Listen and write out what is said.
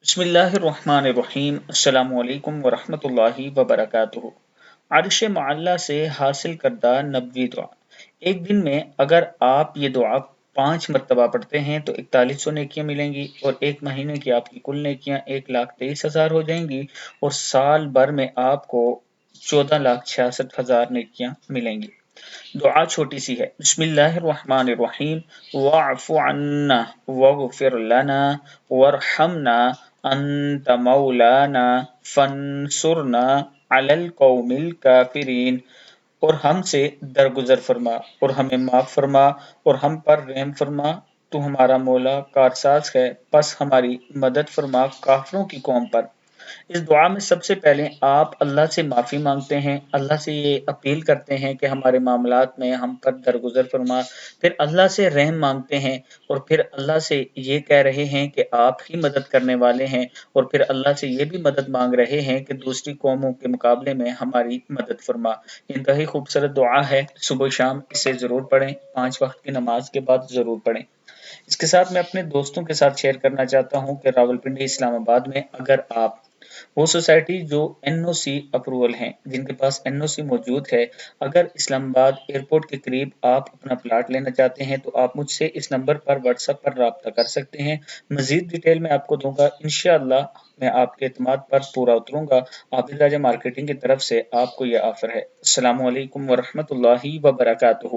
بسم اللہ الرحمن الرحیم السلام علیکم ورحمۃ اللہ وبرکاتہ۔ عرش معلیٰ سے حاصل کردہ نبوی دعا۔ ایک دن میں اگر آپ یہ دعا 5 مرتبہ پڑھتے ہیں تو 4100 نیکیاں ملیں گی، اور ایک مہینے کی آپ کی کل نیکیاں 1,23,000 ہو جائیں گی، اور سال بھر میں آپ کو 14,66,000 نیکیاں ملیں گی۔ دعا چھوٹی سی ہے، بسم اللہ الرحمن الرحیم، واعف عنا واغفر لنا وارحمنا انت مولانا فانصرنا علی القوم الکافرین۔ اور ہم سے درگزر فرما اور ہمیں معاف فرما اور ہم پر رحم فرما، تو ہمارا مولا کارساز ہے، پس ہماری مدد فرما کافروں کی قوم پر۔ اس دعا میں سب سے پہلے آپ اللہ سے معافی مانگتے ہیں، اللہ سے یہ اپیل کرتے ہیں کہ ہمارے معاملات میں ہم پر درگزر فرما، پھر اللہ سے رحم مانگتے ہیں، اور پھر اللہ سے یہ کہہ رہے ہیں کہ آپ ہی مدد کرنے والے ہیں، اور پھر اللہ سے یہ بھی مدد مانگ رہے ہیں کہ دوسری قوموں کے مقابلے میں ہماری مدد فرما۔ انتہائی خوبصورت دعا ہے، صبح شام اسے ضرور پڑھیں، 5 وقت کی نماز کے بعد ضرور پڑھیں۔ اس کے ساتھ میں اپنے دوستوں کے ساتھ شیئر کرنا چاہتا ہوں کہ راولپنڈی اسلام آباد میں اگر آپ وہ سوسائٹی جو این او سی اپروول ہیں، جن کے پاس این او سی موجود ہے، اگر اسلام آباد ایئرپورٹ کے قریب آپ اپنا پلاٹ لینا چاہتے ہیں تو آپ مجھ سے اس نمبر پر واٹس ایپ پر رابطہ کر سکتے ہیں۔ مزید ڈیٹیل میں آپ کو دوں گا، انشاءاللہ میں آپ کے اعتماد پر پورا اتروں گا۔ عابد راجہ مارکیٹنگ کی طرف سے آپ کو یہ آفر ہے۔ السلام علیکم ورحمۃ اللہ وبرکاتہ۔